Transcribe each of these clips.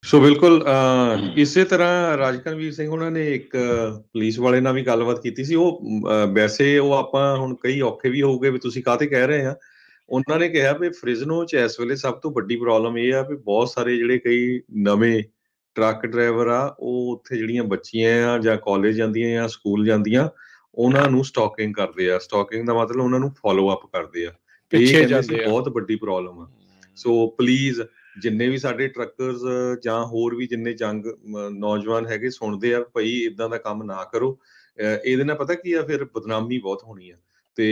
ਸੋ ਬਿਲਕੁਲ ਇਸੇ ਤਰ੍ਹਾਂ ਰਾਜਕਰਮਵੀਰ ਸਿੰਘ ਉਹਨਾਂ ਨੇ ਇੱਕ ਪੁਲਿਸ ਵਾਲੇ ਨਾਲ ਵੀ ਗੱਲਬਾਤ ਕੀਤੀ ਸੀ। ਉਹ ਵੈਸੇ ਉਹ ਆਪਾਂ ਹੁਣ ਕਈ ਔਖੇ ਵੀ ਹੋਊਗੇ ਵੀ ਤੁਸੀਂ ਕਾਹਤੇ ਕਹਿ ਰਹੇ ਆ। ਉਹਨਾਂ ਨੇ ਕਿਹਾ ਵੀ ਫ੍ਰਿਜ਼ਨੋ 'ਚ ਇਸ ਵੇਲੇ ਸਭ ਤੋਂ ਵੱਡੀ ਪ੍ਰੋਬਲਮ ਇਹ ਆ ਵੀ ਬਹੁਤ ਸਾਰੇ ਜਿਹੜੇ ਕਈ ਨਵੇਂ ਟਰੱਕ ਡਰਾਈਵਰ ਆ, ਉਹ ਉੱਥੇ ਜਿਹੜੀਆਂ ਬੱਚੀਆਂ ਆ ਜਾਂ ਕਾਲਜ ਜਾਂਦੀਆਂ ਜਾਂ ਸਕੂਲ ਜਾਂਦੀਆਂ, ਉਹਨਾਂ ਨੂੰ ਸਟਾਕਿੰਗ ਕਰਦੇ ਆ। ਸਟਾਕਿੰਗ ਦਾ ਮਤਲਬ ਉਹਨਾਂ ਨੂੰ ਫਾਲੋ ਅਪ ਕਰਦੇ ਆ। ਤੇ ਇਹ ਪਿੱਛੇ ਕਹਿੰਦੇ ਸੀ ਜਾਂਦੇ ਆ। ਬਹੁਤ ਵੱਡੀ ਪ੍ਰੋਬਲਮ ਆ। ਸੋ ਪਲੀਜ਼ ਜਿੰਨੇ ਵੀ ਸਾਡੇ ਟਰੱਕਰਸ ਜਾਂ ਹੋਰ ਵੀ ਜਿੰਨੇ ਨੌਜਵਾਨ ਹੈਗੇ ਸੁਣਦੇ ਆ, ਭਾਈ ਇਦਾਂ ਦਾ ਕੰਮ ਨਾ ਕਰੋ। ਇਹਦੇ ਨਾਲ ਪਤਾ ਕੀ ਆ, ਫਿਰ ਬਦਨਾਮੀ ਬਹੁਤ ਹੋਣੀ ਆ ਤੇ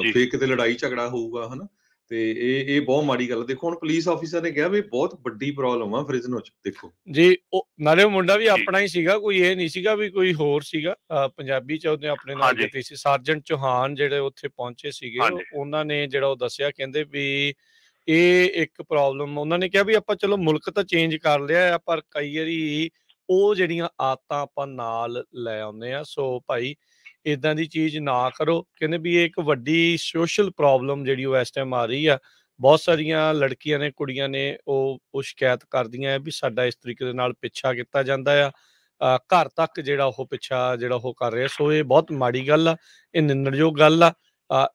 ਜੀ ਫਿਰ ਕਿਤੇ ਲੜਾਈ ਝਗੜਾ ਹੋਊਗਾ, ਹਨਾ। ਤੇ ਇਹ ਬਹੁਤ ਮਾੜੀ ਗੱਲ ਆ। ਦੇਖੋ ਹੁਣ ਪੁਲਿਸ ਆਫੀਸਰ ਨੇ ਕਿਹਾ ਵੀ ਬਹੁਤ ਵੱਡੀ ਪ੍ਰੋਬਲਮ ਆ ਫ੍ਰਿਜ਼ਨੋ 'ਚ। ਦੇਖੋ ਜੀ, ਉਹ ਨਾਲੇ ਉਹ ਮੁੰਡਾ ਵੀ ਜੀ ਆਪਣਾ ਹੀ ਸੀਗਾ, ਕੋਈ ਇਹ ਨਹੀਂ ਸੀਗਾ ਵੀ ਕੋਈ ਹੋਰ ਸੀਗਾ। ਪੰਜਾਬੀ 'ਚ ਉਹਨੇ ਆਪਣੇ ਨਾਲ ਹਾਂਜੀ ਕੀਤੀ ਸੀ। ਸਰਜੈਂਟ ਚੌਹਾਨ ਜਿਹੜੇ ਉੱਥੇ ਪਹੁੰਚੇ ਸੀਗੇ, ਹਾਂਜੀ ਉਹਨਾਂ ਨੇ ਜਿਹੜਾ ਉਹ ਦੱਸਿਆ, ਕਹਿੰਦੇ ਵੀ ਇਹ ਇੱਕ ਪ੍ਰੋਬਲਮ ਉਹਨਾਂ ਨੇ ਕਿਹਾ ਵੀ ਆਪਾਂ ਚਲੋ ਮੁਲਕ ਤਾਂ ਚੇਂਜ ਕਰ ਲਿਆ ਆ, ਪਰ ਕਈ ਵਾਰੀ ਉਹ ਜਿਹੜੀਆਂ ਆਦਤਾਂ ਆਪਾਂ ਨਾਲ ਲੈ ਆਉਂਦੇ ਆ। ਸੋ ਭਾਈ ਇਦਾਂ ਦੀ ਚੀਜ਼ ਨਾ ਕਰੋ। ਕਹਿੰਦੇ ਵੀ ਇਹ ਇੱਕ ਵੱਡੀ ਸੋਸ਼ਲ ਪ੍ਰੋਬਲਮ ਜਿਹੜੀ ਉਹ ਇਸ ਟਾਈਮ ਆ ਰਹੀ ਆ। ਬਹੁਤ ਸਾਰੀਆਂ ਲੜਕੀਆਂ ਨੇ, ਕੁੜੀਆਂ ਨੇ, ਉਹ ਸ਼ਿਕਾਇਤ ਕਰਦੀਆਂ ਆ ਵੀ ਸਾਡਾ ਇਸ ਤਰੀਕੇ ਦੇ ਨਾਲ ਪਿੱਛਾ ਕੀਤਾ ਜਾਂਦਾ ਆ। ਘਰ ਤੱਕ ਜਿਹੜਾ ਉਹ ਪਿੱਛਾ ਜਿਹੜਾ ਉਹ ਕਰ ਰਿਹਾ। ਸੋ ਇਹ ਬਹੁਤ ਮਾੜੀ ਗੱਲ ਆ, ਇਹ ਨਿੰਦਣਯੋਗ ਗੱਲ ਆ।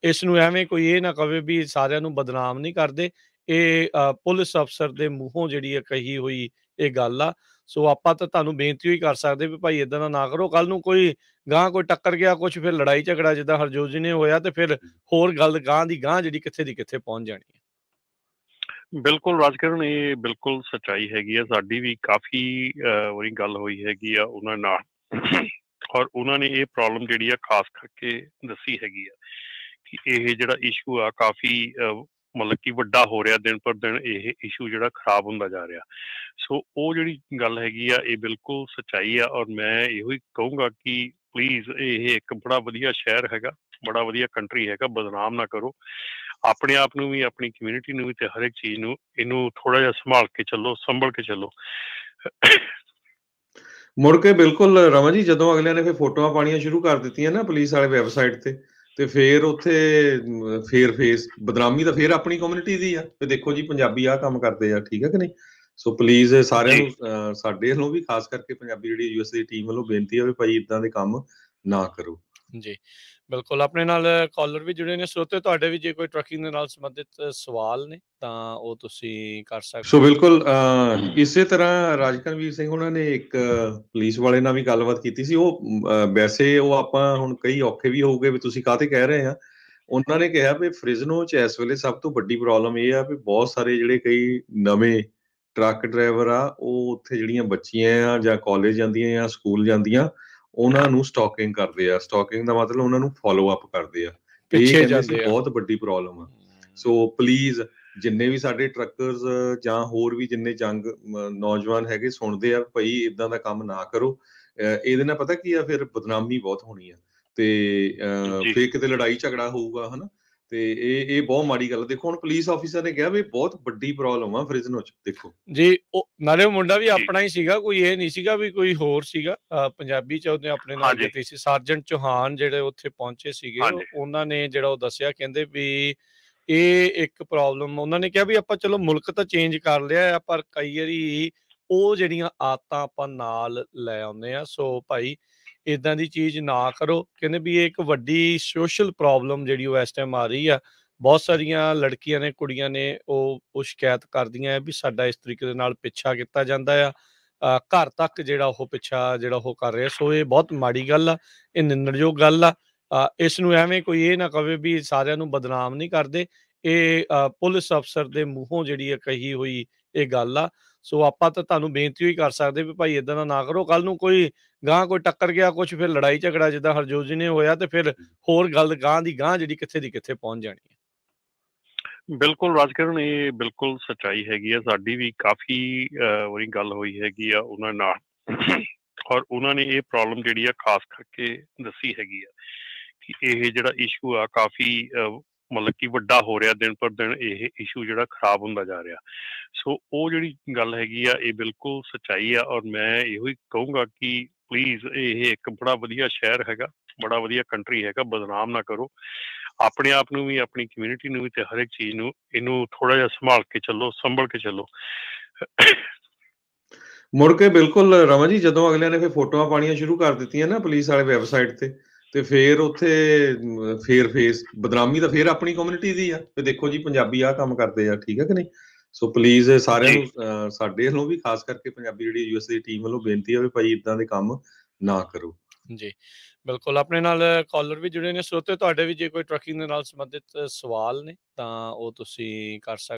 ਇਸ ਨੂੰ ਐਵੇਂ ਕੋਈ ਇਹ ਨਾ ਕਵੇ ਵੀ ਸਾਰਿਆਂ ਨੂੰ ਬਦਨਾਮ ਨਹੀਂ ਕਰਦੇ। ਇਹ ਪੁਲਿਸ ਅਫਸਰ ਦੇ ਮੂੰਹੋਂ ਜਿਹੜੀ ਆ ਕਹੀ ਹੋਈ ਇਹ ਗੱਲ ਆ। ਸੋ ਆਪਾਂ ਤਾਂ ਤੁਹਾਨੂੰ ਬੇਨਤੀ ਹੀ ਕਰ ਸਕਦੇ ਵੀ ਭਾਈ ਇਦਾਂ ਦਾ ਨਾ ਕਰੋ। ਕੱਲ ਨੂੰ ਕੋਈ ਗਾਂਹ ਕੋਈ ਟੱਕਰ ਗਿਆ, ਕੁਛ ਫਿਰ ਲੜਾਈ ਝਗੜਾ ਜਿੱਦਾਂ ਹਰਜੋਤ ਜੀ ਨੇ ਹੋਇਆ, ਤੇ ਫਿਰ ਹੋਰ ਗੱਲ ਗਾਂਹ ਦੀ ਗਾਂਹ ਜਿਹੜੀ ਕਿੱਥੇ ਦੀ ਕਿੱਥੇ ਪਹੁੰਚ ਜਾਣੀ ਹੈ। ਬਿਲਕੁਲ ਰਾਜਕਰਨ, ਇਹ ਬਿਲਕੁਲ ਸੱਚਾਈ ਹੈਗੀ ਆ। ਸਾਡੀ ਵੀ ਕਾਫੀ ਵਾਰੀ ਗੱਲ ਹੋਈ ਹੈਗੀ ਆ ਉਹਨਾਂ ਨਾਲ, ਔਰ ਉਹਨਾਂ ਨੇ ਇਹ ਪ੍ਰੋਬਲਮ ਜਿਹੜੀ ਆ ਖਾਸ ਕਰਕੇ ਦੱਸੀ ਹੈਗੀ ਆ ਕਿ ਇਹ ਜਿਹੜਾ ਇਸ਼ੂ ਆ ਕਾਫੀ ਮਤਲਬ ਕਿ ਵੱਡਾ ਹੋ ਰਿਹਾ, ਦਿਨ ਪਰ ਦਿਨ ਇਹ ਇਸ਼ੂ ਜਿਹੜਾ ਖਰਾਬ ਹੁੰਦਾ ਜਾ ਰਿਹਾ। ਸੋ ਉਹ ਜਿਹੜੀ ਗੱਲ ਹੈਗੀ ਆ, ਇਹ ਬਿਲਕੁਲ ਸੱਚਾਈ ਆ। ਔਰ ਮੈਂ ਇਹੋ ਹੀ ਕਹੂੰਗਾ ਕਿ ਪਲੀਜ਼ ਇਹ ਇੱਕ ਬੜਾ ਵਧੀਆ ਸ਼ਹਿਰ ਹੈਗਾ, ਬੜਾ ਵਧੀਆ ਕੰਟਰੀ ਹੈਗਾ, ਬਦਨਾਮ ਨਾ ਕਰੋ ਆਪਣੇ ਆਪ ਨੂੰ ਵੀ, ਆਪਣੀ ਕਮਿਊਨਿਟੀ ਨੂੰ ਵੀ, ਤੇ ਹਰ ਇੱਕ ਚੀਜ਼ ਨੂੰ ਇਹਨੂੰ ਥੋੜਾ ਜਿਹਾ ਸੰਭਾਲ ਕੇ ਚੱਲੋ, ਸੰਭਲ ਕੇ ਚੱਲੋ। ਮੁੜ ਕੇ ਬਿਲਕੁਲ ਰਮਨ ਜੀ, ਜਦੋਂ ਅਗਲਿਆਂ ਨੇ ਫਿਰ ਫੋਟੋਆਂ ਪਾਉਣੀਆਂ ਸ਼ੁਰੂ ਕਰ ਦਿੱਤੀਆਂ ਨਾ ਪੁਲਿਸ ਵਾਲੇ ਵੈਬਸਾਈਟ ਤੇ ਫਿਰ ਉੱਥੇ ਫੇਰ ਫੇਸ ਬਦਨਾਮੀ ਤਾਂ ਫਿਰ ਆਪਣੀ ਕਮਿਊਨਿਟੀ ਦੀ ਆ। ਤੇ ਦੇਖੋ ਜੀ ਪੰਜਾਬੀ ਆਹ ਕੰਮ ਕਰਦੇ ਆ, ਠੀਕ ਹੈ ਕਿ ਨਹੀਂ। ਸੋ ਪਲੀਜ਼ ਸਾਰਿਆਂ ਜੀ ਨੂੰ ਸਾਡੇ ਵੱਲੋਂ ਵੀ, ਖਾਸ ਕਰਕੇ ਪੰਜਾਬੀ ਜਿਹੜੀ ਯੂਐਸ ਦੀ ਟੀਮ ਵੱਲੋਂ ਬੇਨਤੀ ਆ ਵੀ ਭਾਈ ਇਦਾਂ ਦੇ ਕੰਮ ਨਾ ਕਰੋ। ਜੀ, ਬਿਲਕੁਲ। ਆਪਣੇ ਨਾਲ ਕਾਲਰ ਵੀ ਜੁੜੇ ਨੇ। ਸਰੋਤੇ, ਤੁਹਾਡੇ ਵੀ ਜੇ ਕੋਈ ਟਰੱਕਿੰਗ ਦੇ ਨਾਲ ਸੰਬੰਧਿਤ ਸਵਾਲ ਨੇ ਤਾਂ ਉਹ ਤੁਸੀਂ ਕਰ ਸੋ ਸਕਦੇ ਹੋ। ਬਿਲਕੁਲ ਇਸੇ ਤਰ੍ਹਾਂ ਰਾਜਕਰਮਵੀਰ ਸਿੰਘ ਉਹਨਾਂ ਨੇ ਇੱਕ ਪੁਲਿਸ ਵਾਲੇ ਨਾਲ ਵੀ ਗੱਲਬਾਤ ਕੀਤੀ ਸੀ। ਉਹ ਵੈਸੇ ਉਹ ਆਪਾਂ ਹੁਣ ਕਈ ਔਖੇ ਵੀ ਹੋਊਗੇ ਵੀ ਤੁਸੀਂ ਕਾਹਤੇ ਕਹਿ ਰਹੇ ਆ। ਉਹਨਾਂ ਨੇ ਕਿਹਾ ਵੀ ਫ੍ਰਿਜ਼ਨੋ 'ਚ ਇਸ ਵੇਲੇ ਸਭ ਤੋਂ ਵੱਡੀ ਪ੍ਰੋਬਲਮ ਇਹ ਆ ਵੀ ਬਹੁਤ ਸਾਰੇ ਜਿਹੜੇ ਕਈ ਨਵੇਂ ਟਰੱਕ ਡਰਾਈਵਰ ਆ, ਉਹ ਉੱਥੇ ਜਿਹੜੀਆਂ ਬੱਚੀਆਂ ਆ ਜਾਂ ਕਾਲਜ ਜਾਂਦੀਆਂ ਜਾਂ ਸਕੂਲ ਜਾਂਦੀਆਂ, ਉਹਨਾਂ ਨੂੰ ਸਟਾਕਿੰਗ ਕਰਦੇ ਆ। ਸਟਾਕਿੰਗ ਦਾ ਮਤਲਬ ਉਹਨਾਂ ਨੂੰ ਫਾਲੋ ਅਪ ਕਰਦੇ ਆ। ਤੇ ਇਹ ਪਿੱਛੇ ਕਹਿੰਦੇ ਸੀ ਜਾਂਦੇ ਆ। ਬਹੁਤ ਵੱਡੀ ਪ੍ਰੋਬਲਮ ਆ। ਸੋ ਪਲੀਜ਼ ਜਿੰਨੇ ਵੀ ਸਾਡੇ ਟਰੱਕਰਸ ਜਾਂ ਹੋਰ ਵੀ ਜਿੰਨੇ ਨੌਜਵਾਨ ਹੈਗੇ ਸੁਣਦੇ ਆ, ਭਾਈ ਇਦਾਂ ਦਾ ਕੰਮ ਨਾ ਕਰੋ। ਇਹਦੇ ਨਾਲ ਪਤਾ ਕੀ ਆ, ਫਿਰ ਬਦਨਾਮੀ ਬਹੁਤ ਹੋਣੀ ਆ ਤੇ ਜੀ ਫਿਰ ਕਿਤੇ ਲੜਾਈ ਝਗੜਾ ਹੋਊਗਾ, ਹਨਾ। ਤੇ ਇਹ ਬਹੁਤ ਮਾੜੀ ਗੱਲ ਆ। ਦੇਖੋ ਹੁਣ ਪੁਲਿਸ ਆਫੀਸਰ ਨੇ ਕਿਹਾ ਵੀ ਬਹੁਤ ਵੱਡੀ ਪ੍ਰੋਬਲਮ ਆ ਫ੍ਰਿਜ਼ਨੋ 'ਚ। ਦੇਖੋ ਜੀ, ਉਹ ਨਾਲੇ ਉਹ ਮੁੰਡਾ ਵੀ ਜੀ ਆਪਣਾ ਹੀ ਸੀਗਾ, ਕੋਈ ਇਹ ਨਹੀਂ ਸੀਗਾ ਵੀ ਕੋਈ ਹੋਰ ਸੀਗਾ। ਪੰਜਾਬੀ 'ਚ ਉਹਨੇ ਆਪਣੇ ਨਾਲ ਹਾਂਜੀ ਕੀਤੀ ਸੀ। ਸਰਜੈਂਟ ਚੌਹਾਨ ਜਿਹੜੇ ਉੱਥੇ ਪਹੁੰਚੇ ਸੀਗੇ, ਹਾਂਜੀ ਉਹਨਾਂ ਨੇ ਜਿਹੜਾ ਉਹ ਦੱਸਿਆ, ਕਹਿੰਦੇ ਵੀ ਇਹ ਇੱਕ ਪ੍ਰੋਬਲਮ ਉਹਨਾਂ ਨੇ ਕਿਹਾ ਵੀ ਆਪਾਂ ਚਲੋ ਮੁਲਕ ਤਾਂ ਚੇਂਜ ਕਰ ਲਿਆ ਆ, ਪਰ ਕਈ ਵਾਰੀ ਉਹ ਜਿਹੜੀਆਂ ਆਦਤਾਂ ਆਪਾਂ ਨਾਲ ਲੈ ਆਉਂਦੇ ਆ। ਸੋ ਭਾਈ ਇਦਾਂ ਦੀ ਚੀਜ਼ ਨਾ ਕਰੋ। ਕਹਿੰਦੇ ਵੀ ਇਹ ਇੱਕ ਵੱਡੀ ਸੋਸ਼ਲ ਪ੍ਰੋਬਲਮ ਜਿਹੜੀ ਉਹ ਇਸ ਟਾਈਮ ਆ ਰਹੀ ਆ। ਬਹੁਤ ਸਾਰੀਆਂ ਲੜਕੀਆਂ ਨੇ, ਕੁੜੀਆਂ ਨੇ, ਉਹ ਸ਼ਿਕਾਇਤ ਕਰਦੀਆਂ ਆ ਵੀ ਸਾਡਾ ਇਸ ਤਰੀਕੇ ਦੇ ਨਾਲ ਪਿੱਛਾ ਕੀਤਾ ਜਾਂਦਾ ਆ। ਘਰ ਤੱਕ ਜਿਹੜਾ ਉਹ ਪਿੱਛਾ ਜਿਹੜਾ ਉਹ ਕਰ ਰਿਹਾ। ਸੋ ਇਹ ਬਹੁਤ ਮਾੜੀ ਗੱਲ ਆ, ਇਹ ਨਿੰਦਣਯੋਗ ਗੱਲ ਆ। ਇਸ ਨੂੰ ਐਵੇਂ ਕੋਈ ਇਹ ਨਾ ਕਵੇ ਵੀ ਸਾਰਿਆਂ ਨੂੰ ਬਦਨਾਮ ਨਹੀਂ ਕਰਦੇ। ਇਹ ਪੁਲਿਸ ਅਫਸਰ ਦੇ ਮੂੰਹੋਂ ਜਿਹੜੀ ਆ ਕਹੀ ਹੋਈ ਇਹ ਗੱਲ ਆ। ਸੋ ਆਪਾਂ ਤਾਂ ਤੁਹਾਨੂੰ ਬੇਨਤੀ ਹੀ ਕਰ ਸਕਦੇ ਵੀ ਭਾਈ ਇਦਾਂ ਦਾ ਨਾ ਕਰੋ। ਕੱਲ ਨੂੰ ਕੋਈ ਗਾਂਹ ਕੋਈ ਟੱਕਰ ਗਿਆ, ਕੁਛ ਫਿਰ ਲੜਾਈ ਝਗੜਾ ਜਿੱਦਾਂ ਹਰਜੋਤ ਜੀ ਨੇ ਹੋਇਆ, ਤੇ ਫਿਰ ਹੋਰ ਗੱਲ ਗਾਂਹ ਦੀ ਗਾਂਹ ਜਿਹੜੀ ਕਿੱਥੇ ਦੀ ਕਿੱਥੇ ਪਹੁੰਚ ਜਾਣੀ ਹੈ। ਬਿਲਕੁਲ ਰਾਜਕਰਨ, ਇਹ ਬਿਲਕੁਲ ਸੱਚਾਈ ਹੈਗੀ ਆ। ਸਾਡੀ ਵੀ ਕਾਫੀ ਵਾਰੀ ਗੱਲ ਹੋਈ ਹੈਗੀ ਆ ਉਹਨਾਂ ਨਾਲ, ਔਰ ਉਹਨਾਂ ਨੇ ਇਹ ਪ੍ਰੋਬਲਮ ਜਿਹੜੀ ਆ ਖਾਸ ਕਰਕੇ ਦੱਸੀ ਹੈਗੀ ਆ ਕਿ ਇਹ ਜਿਹੜਾ ਇਸ਼ੂ ਆ ਕਾਫੀ ਮਤਲਬ ਕਿ ਵੱਡਾ ਹੋ ਰਿਹਾ, ਦਿਨ ਪਰ ਦਿਨ ਇਹ ਇਸ਼ੂ ਜਿਹੜਾ ਖਰਾਬ ਹੁੰਦਾ ਜਾ ਰਿਹਾ। ਸੋ ਉਹ ਜਿਹੜੀ ਗੱਲ ਹੈਗੀ ਆ, ਇਹ ਬਿਲਕੁਲ ਸੱਚਾਈ ਆ। ਔਰ ਮੈਂ ਇਹੋ ਹੀ ਕਹੂੰਗਾ ਕਿ ਪਲੀਜ਼ ਇਹ ਇੱਕ ਬੜਾ ਵਧੀਆ ਸ਼ਹਿਰ ਹੈਗਾ, ਬੜਾ ਵਧੀਆ ਕੰਟਰੀ ਹੈਗਾ, ਬਦਨਾਮ ਨਾ ਕਰੋ ਆਪਣੇ ਆਪ ਨੂੰ ਵੀ, ਆਪਣੀ ਕਮਿਊਨਿਟੀ ਨੂੰ ਵੀ, ਤੇ ਹਰ ਇੱਕ ਚੀਜ਼ ਨੂੰ ਇਹਨੂੰ ਥੋੜਾ ਜਿਹਾ ਸੰਭਾਲ ਕੇ ਚੱਲੋ, ਸੰਭਲ ਕੇ ਚੱਲੋ। ਮੁੜ ਕੇ ਬਿਲਕੁਲ ਰਮਨ ਜੀ, ਜਦੋਂ ਅਗਲਿਆਂ ਨੇ ਫਿਰ ਫੋਟੋਆਂ ਪਾਉਣੀਆਂ ਸ਼ੁਰੂ ਕਰ ਦਿੱਤੀਆਂ ਨਾ ਪੁਲਿਸ ਵਾਲੇ ਵੈਬਸਾਈਟ ਤੇ ਫਿਰ ਉੱਥੇ ਫੇਰ ਫੇਸ ਬਦਨਾਮੀ ਤਾਂ ਫਿਰ ਆਪਣੀ ਕਮਿਊਨਿਟੀ ਦੀ ਆ ਤੇ ਦੇਖੋ ਜੀ ਪੰਜਾਬੀ ਆਹ ਕੰਮ ਕਰਦੇ ਆ, ਠੀਕ ਹੈ ਕਿ ਨਹੀਂ। ਸੋ ਪਲੀਜ਼ ਸਾਰਿਆਂ ਨੂੰ ਸਾਡੇ ਵੱਲੋਂ ਵੀ ਖਾਸ ਕਰਕੇ ਪੰਜਾਬੀ ਜਿਹੜੀ ਯੂਐਸ ਦੀ ਟੀਮ ਵੱਲੋਂ ਬੇਨਤੀ ਹੈ ਵੀ ਭਾਈ ਇਦਾਂ ਦੇ ਕੰਮ ਨਾ ਕਰੋ ਜੀ। ਬਿਲਕੁਲ, ਆਪਣੇ ਨਾਲ ਕਾਲਰ ਵੀ ਜੁੜੇ ਨੇ। ਸਰੋਤੇ ਤੁਹਾਡੇ ਵੀ ਜੇ ਕੋਈ ਟਰੱਕਿੰਗ ਦੇ ਨਾਲ ਸੰਬੰਧਿਤ ਸਵਾਲ ਨੇ ਤਾਂ ਉਹ ਤੁਸੀਂ ਕਰ ਸਕਦੇ